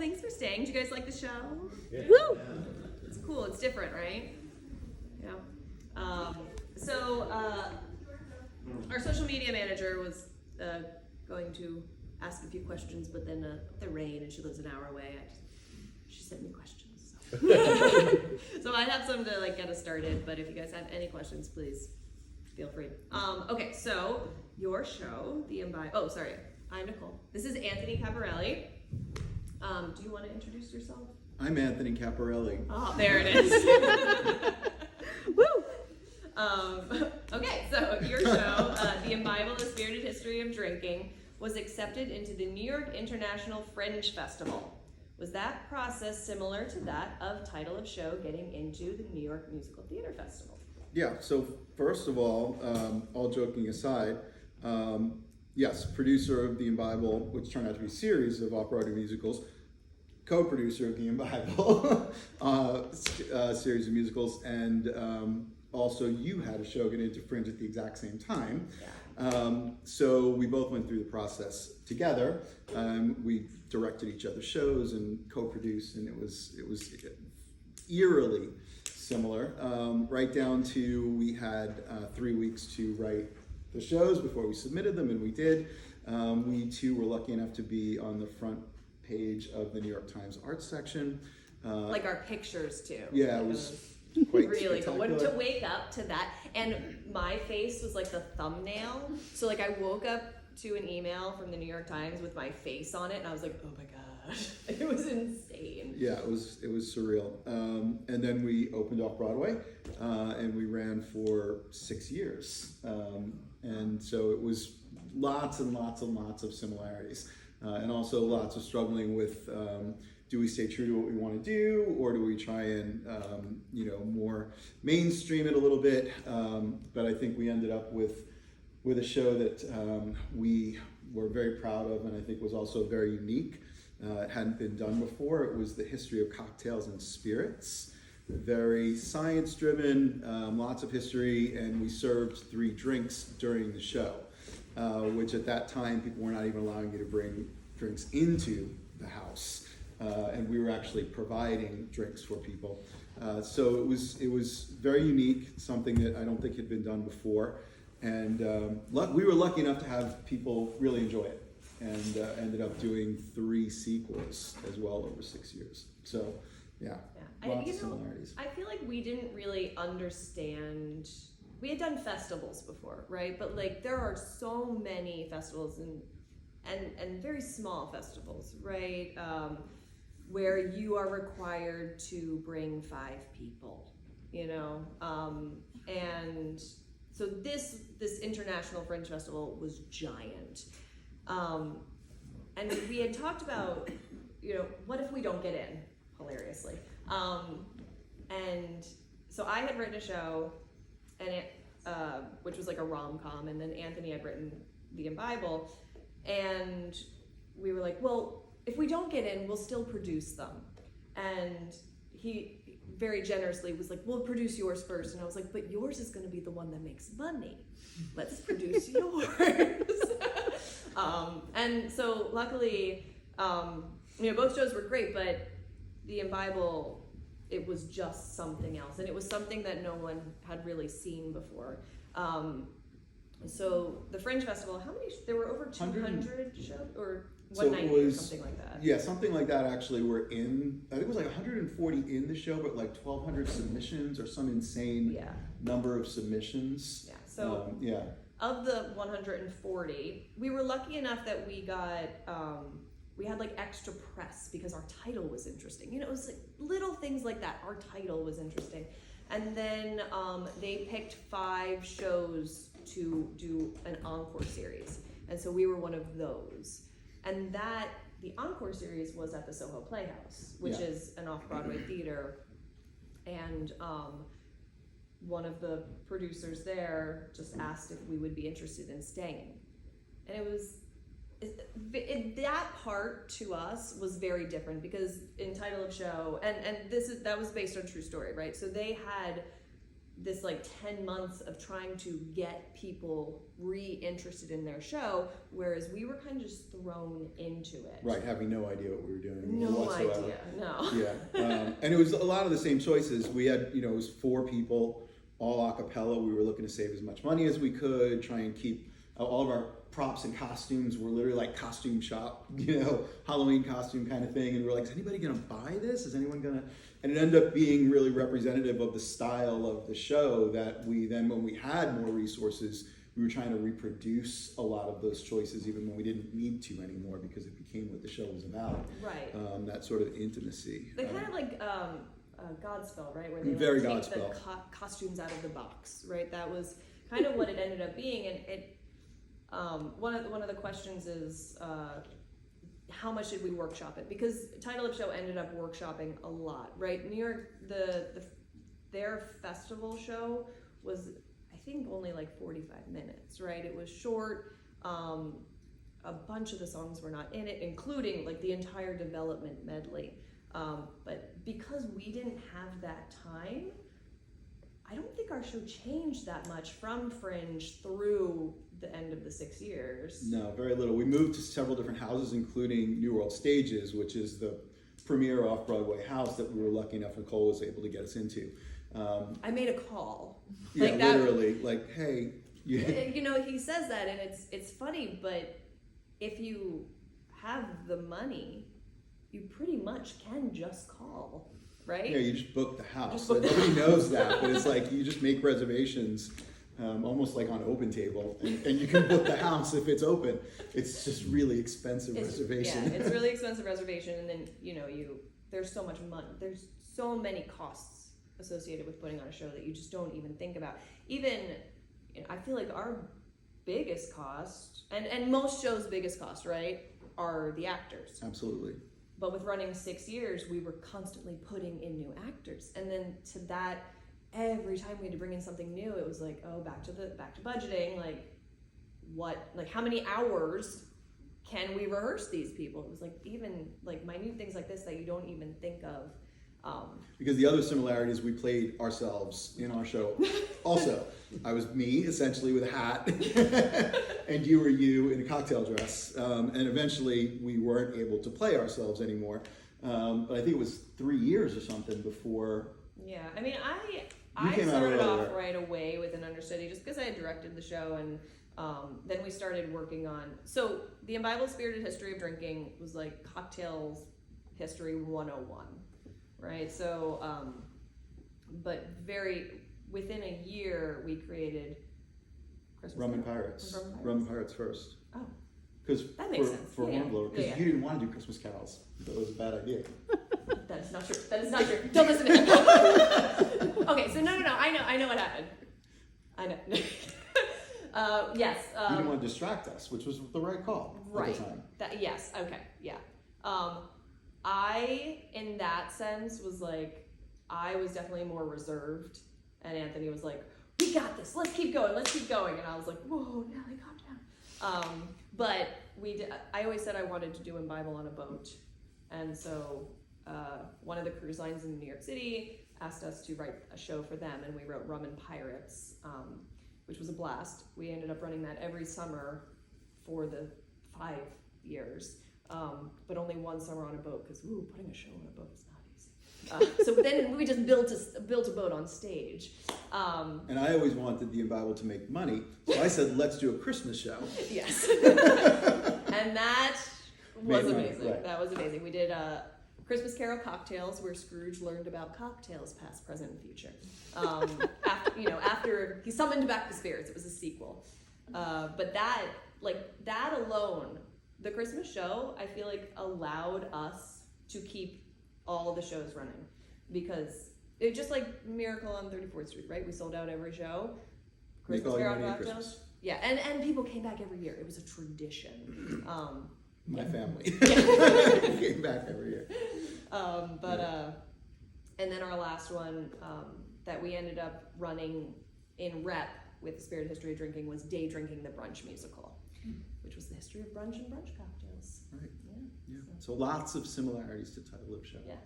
thanks for staying. Did you guys like the show? Yeah. Woo! It's cool. It's different, right? Yeah. Our social media manager was going to ask a few questions, but then the rain, and she lives an hour away. She sent me questions. So I have some to get us started, but if you guys have any questions, please feel free. Okay, so your show, I'm Nicole. This is Anthony Caporale. Do you want to introduce yourself? I'm Anthony Caporale. Oh, there it is. Woo! Okay, so your show, The Imbibe: A Spirited History of Drinking, was accepted into the New York International Fringe Festival. Was that process similar to that of title of show getting into the New York Musical Theater Festival? Yeah, so first of all joking aside, yes, producer of The Imbibe, which turned out to be a series of off-Broadway musicals, co-producer of The Imbibe, series of musicals, and also you had a show get into Fringe at the exact same time. Yeah. So we both went through the process together. We directed each other's shows and co-produced, and it was eerily similar, right down to we had 3 weeks to write the shows before we submitted them, and we did. We too were lucky enough to be on the front page of the New York Times Arts section. Our pictures too. Yeah, it was quite really cool. spectacular. To wake up to that, and my face was the thumbnail. So I woke up to an email from the New York Times with my face on it, and I was like, oh my gosh, it was insane. Yeah, it was surreal. And then we opened off Broadway, and we ran for 6 years. And so it was lots and lots and lots of similarities, and also lots of struggling with, do we stay true to what we want to do, or do we try and more mainstream it a little bit? But I think we ended up with a show that we were very proud of, and I think was also very unique. It hadn't been done before. It was the history of cocktails and spirits, very science-driven, lots of history, and we served 3 drinks during the show, which at that time people were not even allowing you to bring drinks into the house. And we were actually providing drinks for people. So it was very unique, something that I don't think had been done before. And we were lucky enough to have people really enjoy it, and ended up doing 3 sequels as well over 6 years. So yeah. Lots of similarities. I feel like we didn't really understand. We had done festivals before, right? But there are so many festivals and very small festivals, right? Where you are required to bring 5 people, and so this International Fringe Festival was giant, and we had talked about, what if we don't get in, hilariously, and so I had written a show, and it which was a rom-com, and then Anthony had written The Imbibe, and we were like, well, if we don't get in, we'll still produce them. And he very generously was like, we'll produce yours first. And I was like, but yours is going to be the one that makes money. Let's produce yours. And so luckily, both shows were great, but The Imbibe, it was just something else. And it was something that no one had really seen before. So the Fringe Festival, there were over 200 shows, or 190 or something like that. Yeah, something like that. Actually, I think it was 140 in the show, but 1,200 submissions, or some insane number of submissions. Yeah, so of the 140, we were lucky enough that we got, we had extra press because our title was interesting. It was little things like that. Our title was interesting. And then they picked 5 shows to do an encore series. And so we were one of those. And the encore series was at the Soho Playhouse, which is an off-Broadway theater. And one of the producers there just asked if we would be interested in staying. And that part to us was very different, because in title of show, and that was based on true story, right? So they had this like 10 months of trying to get people re-interested in their show, whereas we were kind of just thrown into it. Right, having no idea what we were doing No whatsoever. idea, no. Yeah, and it was a lot of the same choices. We had, it was 4 people, all a cappella. We were looking to save as much money as we could, try and keep all of our props and costumes were literally like costume shop, Halloween costume kind of thing. And we were like, is anybody gonna buy this? Is anyone gonna? And it ended up being really representative of the style of the show that we then, when we had more resources, we were trying to reproduce a lot of those choices even when we didn't need to anymore because it became what the show was about. Right. That sort of intimacy. They kind of like Godspell, right? Where they Very take Godspell. the costumes out of the box, right? That was kind of what it ended up being. And it one of the questions is how much did we workshop it? Because Title of Show ended up workshopping a lot, right? New York, their festival show was, I think, only like 45 minutes, right? It was short. A bunch of the songs were not in it, including like the entire development medley. But because we didn't have that time, I don't think our show changed that much from Fringe through the end of the 6 years. No, very little. We moved to several different houses, including New World Stages, which is the premier off-Broadway house that we were lucky enough Nicole was able to get us into. I made a call. Yeah, like that, literally, like, hey. He says that, and it's funny, but if you have the money, you pretty much can just call, right? Yeah, you just book the house. Nobody knows that, but it's like you just make reservations, almost like on Open Table, and you can book the house if it's open. It's just really expensive reservation. Yeah, it's really expensive reservation, and then there's so much money. There's so many costs associated with putting on a show that you just don't even think about. Even, I feel like our biggest cost, and most shows' biggest cost, right, are the actors. Absolutely. But with running 6 years, we were constantly putting in new actors, and then to that, every time we had to bring in something new, it was like, oh, back to budgeting. Like how many hours can we rehearse these people? It was like even like minute things like this that you don't even think of. Because the other similarity is we played ourselves in our show. Also, I was me, essentially, with a hat, and you were you in a cocktail dress. And eventually, we weren't able to play ourselves anymore. But I think it was 3 years or something before. Yeah, I mean, I started off right away with an understudy just because I had directed the show, and then we started working on. So the Imbibable Spirited History of Drinking was like cocktails history 101. Right, so, but within a year, we created Christmas Rum and Pirates. Rum and Pirates first. Oh, because that makes sense. For Hornblower, because you didn't want to do Christmas carols. That was a bad idea. That is not true. That is not true. Don't listen to me. Okay, so no. I know what happened. I know. Yes. You didn't want to distract us, which was the right call at the time. Yes. Okay. Yeah. I, in that sense, was like, I was definitely more reserved, and Anthony was like, we got this, let's keep going, and I was like, whoa, Nelly, calm down. But I always said I wanted to do Imbibable on a boat, and so one of the cruise lines in New York City asked us to write a show for them, and we wrote Rum and Pirates, which was a blast. We ended up running that every summer for the 5 years. But only one summer on a boat, because putting a show on a boat is not easy. So then we just built a boat on stage. And I always wanted the Imbibable to make money, so I said, let's do a Christmas show. Yes. And that was amazing. Right. That was amazing. We did Christmas Carol Cocktails, where Scrooge learned about cocktails, past, present, and future. After he summoned back the spirits, it was a sequel. But that alone, the Christmas show, I feel like allowed us to keep all the shows running, because it just like Miracle on 34th Street, right? We sold out every show. Christmas Carol Cocktails. Yeah, and people came back every year. It was a tradition. My family came back every year. And then our last one that we ended up running in rep with the Spirit History of Drinking was Day Drinking, the Brunch musical, which was the history of brunch and brunch cocktails. Right. Yeah. So lots of similarities to Title of Show. Yeah.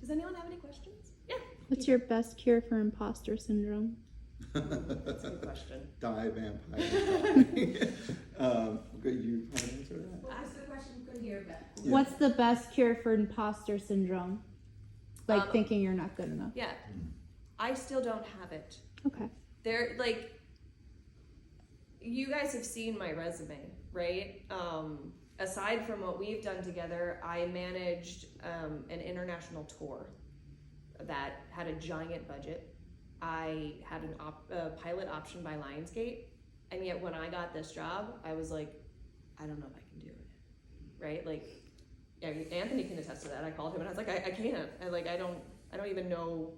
Does anyone have any questions? Yeah. What's your best cure for imposter syndrome? That's a good question. Die vampire. Good, you want to answer that? What was the question? Couldn't hear that. Yeah. What's the best cure for imposter syndrome? Like thinking you're not good enough. Yeah. I still don't have it. Okay. They're like, you guys have seen my resume, right? Aside from what we've done together, I managed an international tour that had a giant budget. I had a pilot option by Lionsgate, and yet when I got this job, I was like, I don't know if I can do it, right? Like, yeah, Anthony can attest to that. I called him and I was like, I can't. I don't even know.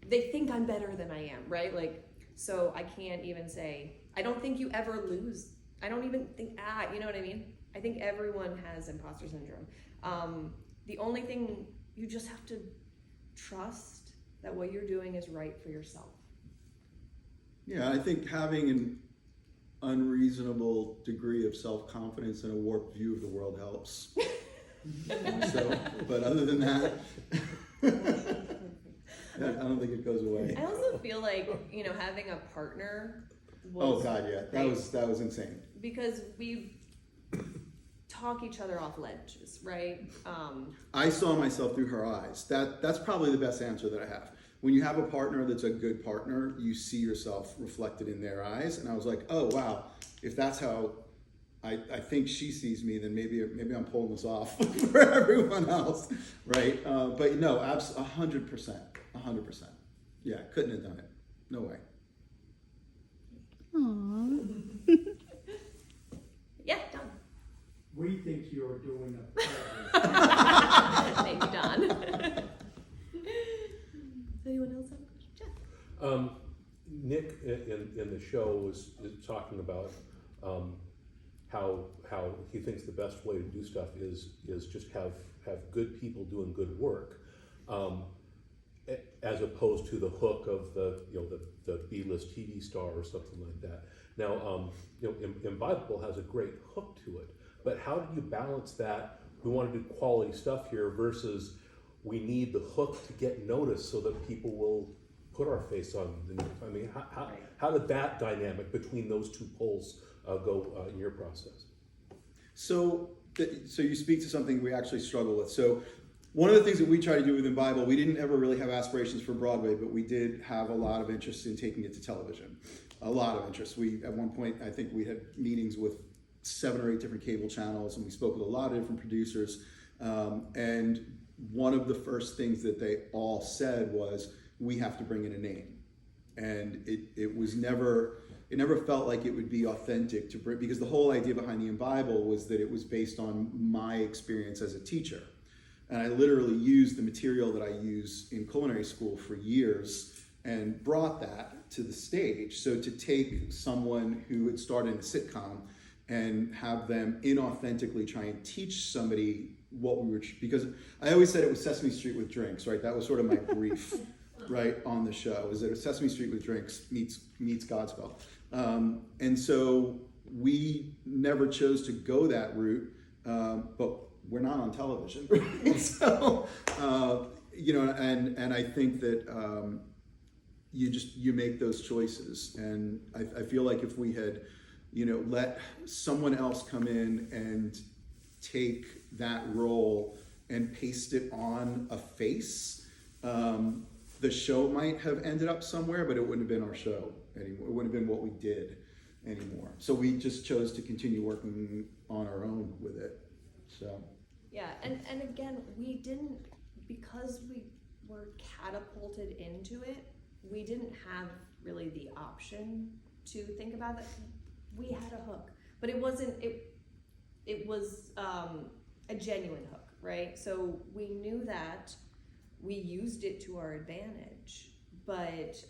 They think I'm better than I am, right? Like, so I can't even say, I don't think you ever lose. I don't even think, you know what I mean? I think everyone has imposter syndrome. The only thing, you just have to trust that what you're doing is right for yourself. Yeah, I think having an unreasonable degree of self-confidence and a warped view of the world helps. So, but other than that, I don't think it goes away. I also feel like, having a partner was... Oh God, yeah, that was insane. Because we talk each other off ledges, right? I saw myself through her eyes. That's probably the best answer that I have. When you have a partner that's a good partner, you see yourself reflected in their eyes. And I was like, oh wow, if that's how I think she sees me, then maybe I'm pulling this off for everyone else, right? But no, 100%. Yeah, couldn't have done it. No way. Aww. Yeah, done. We think you're doing a Thank you, Don. Does anyone else have a question? Jeff? Nick in the show is talking about how he thinks the best way to do stuff is just have good people doing good work, as opposed to the hook of the B-list TV star or something like that. Now, Imbibable has a great hook to it, but how do you balance that? We want to do quality stuff here versus we need the hook to get noticed so that people will put our face on the news. I mean, how did that dynamic between those two poles go in your process? So you speak to something we actually struggle with. So one of the things that we try to do within Bible, we didn't ever really have aspirations for Broadway, but we did have a lot of interest in taking it to television. A lot of interest. At one point, I think we had meetings with 7 or 8 different cable channels, and we spoke with a lot of different producers. And one of the first things that they all said was, we have to bring in a name. And it never felt like it would be authentic to bring, because the whole idea behind the Bible was that it was based on my experience as a teacher. And I literally used the material that I use in culinary school for years and brought that to the stage. So to take someone who had started in a sitcom and have them inauthentically try and teach somebody what we were, because I always said it was Sesame Street with drinks, right? That was sort of my brief, right, on the show, is that it was Sesame Street with drinks meets Godspell. And so we never chose to go that route, but we're not on television, right? So, and I think that you make those choices. And I feel like if we had, let someone else come in and take that role and paste it on a face, the show might have ended up somewhere, but it wouldn't have been our show anymore. It wouldn't have been what we did anymore. So we just chose to continue working on our own with it. So. Yeah, and again, we didn't, because we were catapulted into it, we didn't have really the option to think about that. We had a hook, but it wasn't, it was a genuine hook, right? So we knew that, we used it to our advantage, but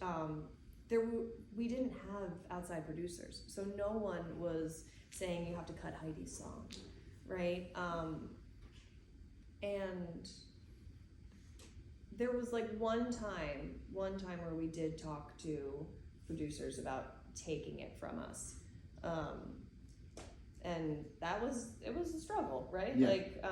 we didn't have outside producers. So no one was saying you have to cut Heidi's song, right? And there was like one time where we did talk to producers about taking it from us. And it was a struggle, right? Yeah. Like,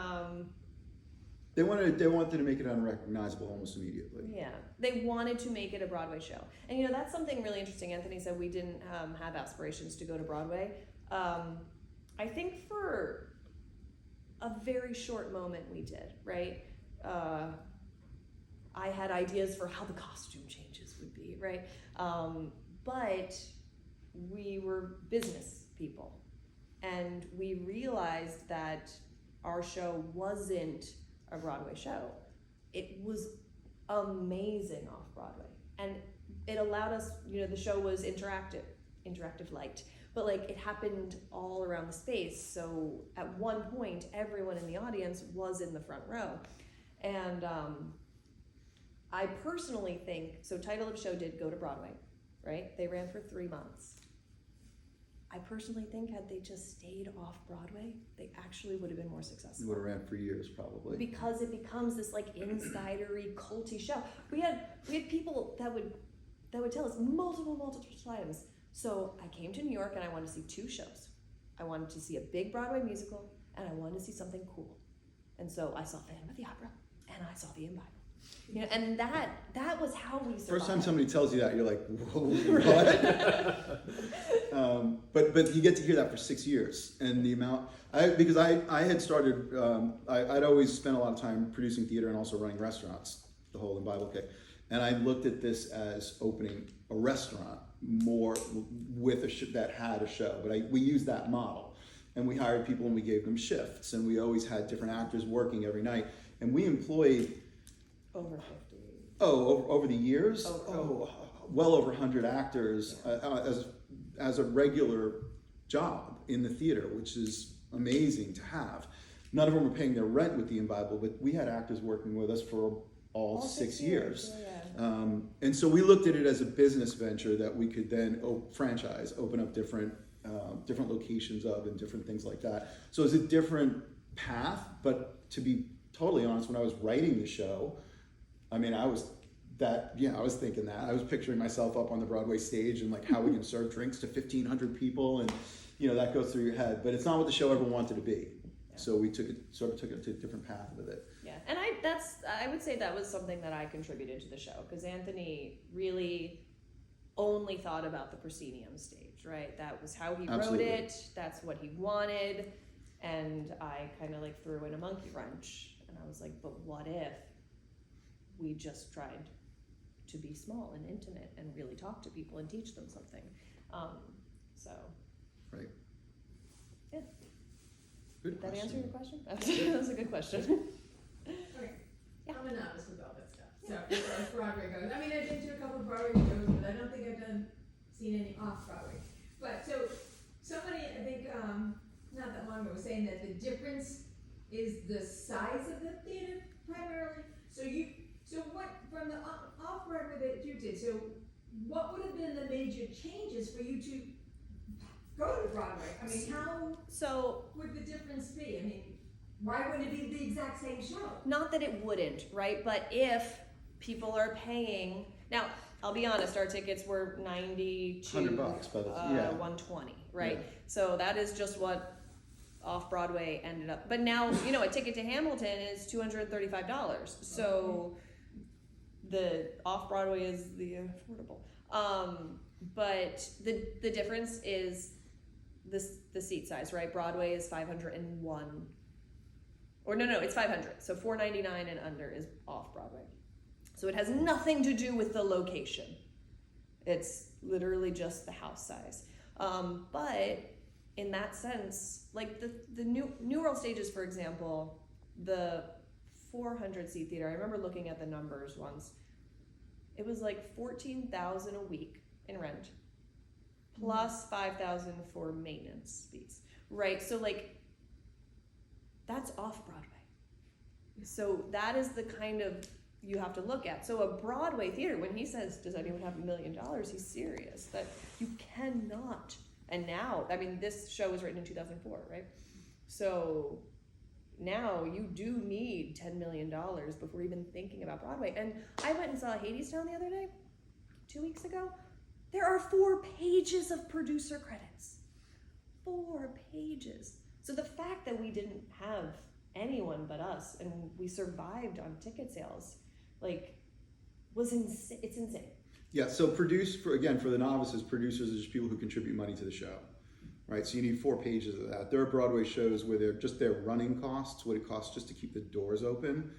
They wanted to make it unrecognizable almost immediately. Yeah, they wanted to make it a Broadway show. And you know, that's something really interesting. Anthony said we didn't have aspirations to go to Broadway. I think for a very short moment we did, right? I had ideas for how the costume changes would be, right? But we were business people, and we realized that our show wasn't a Broadway show. It was amazing off Broadway, and it allowed us, you know, the show was interactive light, but like it happened all around the space. So at one point, everyone in the audience was in the front row, and I personally think, so title of show did go to Broadway, right? They ran for 3 months. I personally think had they just stayed off Broadway, they actually would have been more successful. It would have ran for years, probably. Because it becomes this like insidery, culty show. We had people that would tell us multiple times. So I came to New York and I wanted to see 2 shows. I wanted to see a big Broadway musical and I wanted to see something cool. And so I saw Phantom of the Opera and I saw The Imbibe. You know, and that was how we survived. First time somebody tells you that, you're like, whoa, what? But you get to hear that for 6 years, and the amount because I had started I'd always spent a lot of time producing theater and also running restaurants, the whole in Bible kick, and I looked at this as opening a restaurant more with that had a show, but we used that model, and we hired people and we gave them shifts, and we always had different actors working every night, and we employed. Over 50. Over the years? Oh. Well over 100 actors as a regular job in the theater, which is amazing to have. None of them were paying their rent with the Bible, but we had actors working with us for all 6 years. Yeah. And so we looked at it as a business venture that we could then franchise, open up different locations of and different things like that. So it's a different path, but to be totally honest, when I was writing the show, I mean, I was thinking that. I was picturing myself up on the Broadway stage and like how we can serve drinks to 1,500 people, and you know that goes through your head. But it's not what the show ever wanted to be. Yeah. So we took it to a different path with it. Yeah, and I would say that was something that I contributed to the show, because Anthony really only thought about the proscenium stage, right? That was how he Absolutely. wrote it. That's what he wanted, and I kind of like threw in a monkey wrench, and I was like, but what if we just tried to be small and intimate and really talk to people and teach them something. Right. Yeah. Good Did that question. answer your question? That was a good question. Okay. Yeah. I'm a novice with all that stuff. So as far as Broadway goes, I mean, I've been to a couple of Broadway shows, but I don't think I've seen any off Broadway. But so somebody, I think, not that long ago, was saying that the difference is the size of the theater primarily. So what, from the off-Broadway that you did, so what would have been the major changes for you to go to Broadway? I mean, how would the difference be? I mean, why wouldn't it be the exact same show? Not that it wouldn't, right? But if people are paying, now, I'll be honest, our tickets were $90 to $100 by the $120, right? Yeah. So that is just what off-Broadway ended up. But now, you know, a ticket to Hamilton is $235. So the off-Broadway is the affordable. But the difference is the seat size, right? Broadway is 501. Or no, it's 500. So $499 and under is off-Broadway. So it has nothing to do with the location. It's literally just the house size. But in that sense, like the New World stages, for example, the 400 seat theater, I remember looking at the numbers once. It was like $14,000 a week in rent, plus $5,000 for maintenance fees, right? So like, that's off Broadway. So that is the kind of, you have to look at. So a Broadway theater, when he says, does anyone have $1 million? He's serious, that you cannot. And now, I mean, this show was written in 2004, right? So now you do need $10 million before even thinking about Broadway. And I went and saw Hadestown the other day, 2 weeks ago. There are 4 pages of producer credits. 4 pages. So the fact that we didn't have anyone but us, and we survived on ticket sales. Like, it's insane. Yeah, so for the novices, producers are just people who contribute money to the show, right? So you need 4 pages of that. There are Broadway shows where their running costs, what it costs just to keep the doors open,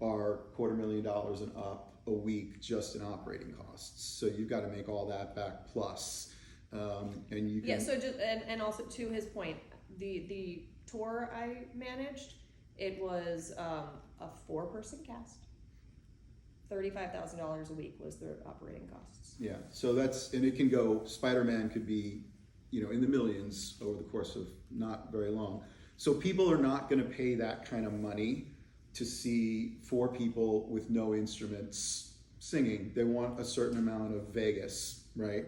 are $250,000 and up a week just in operating costs. So you've got to make all that back plus, and you can. Yeah. So just and also to his point, the tour I managed, it was a 4-person cast. $35,000 a week was their operating costs. Yeah, so and it can go, Spider-Man could be, in the millions over the course of not very long. So people are not gonna pay that kind of money to see 4 people with no instruments singing. They want a certain amount of Vegas, right?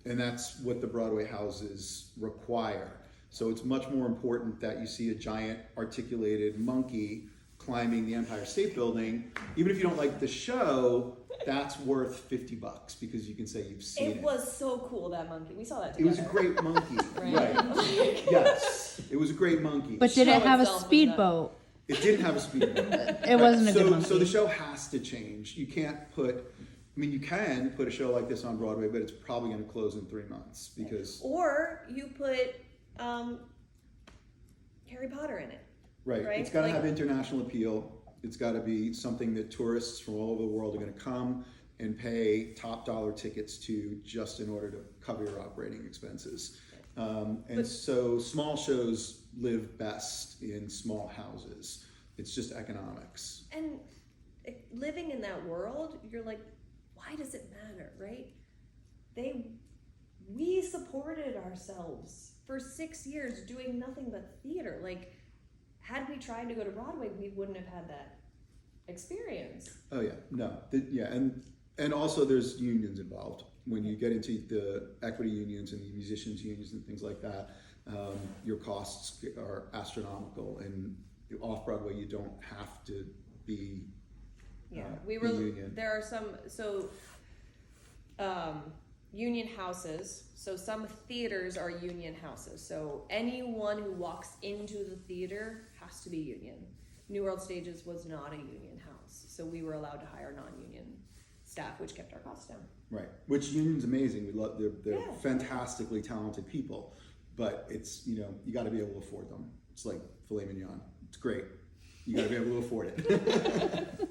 And that's what the Broadway houses require. So it's much more important that you see a giant articulated monkey climbing the Empire State Building. Even if you don't like the show, that's worth $50 because you can say you've seen it. It was so cool, that monkey. We saw that It together. was a great monkey, Right. right? Yes, it was a great monkey. But did it have a itself was speedboat? It didn't have a speedboat. It wasn't a good So monkey. the show has to change. You can't you can put a show like this on Broadway, but it's probably going to close in 3 months because. Or you put Harry Potter in it. Right. Right? It's got to Like- have international appeal. It's got to be something that tourists from all over the world are going to come and pay top dollar tickets to just in order to cover your operating expenses. So small shows live best in small houses. It's just economics. And living in that world, you're like, why does it matter, right? We supported ourselves for 6 years doing nothing but theater. Like, had we tried to go to Broadway, we wouldn't have had that experience. Oh yeah, no, and also there's unions involved. When you get into the equity unions and the musicians unions and things like that, your costs are astronomical. And off Broadway, you don't have to be. Yeah, the union. There are some union houses. So some theaters are union houses. So anyone who walks into the theater has to be union. New World Stages was not a union house, so we were allowed to hire non-union staff, which kept our costs down. Right, which union's amazing. We love they're Yeah. fantastically talented people, but it's you got to be able to afford them. It's like filet mignon. It's great. You got to be able to afford it.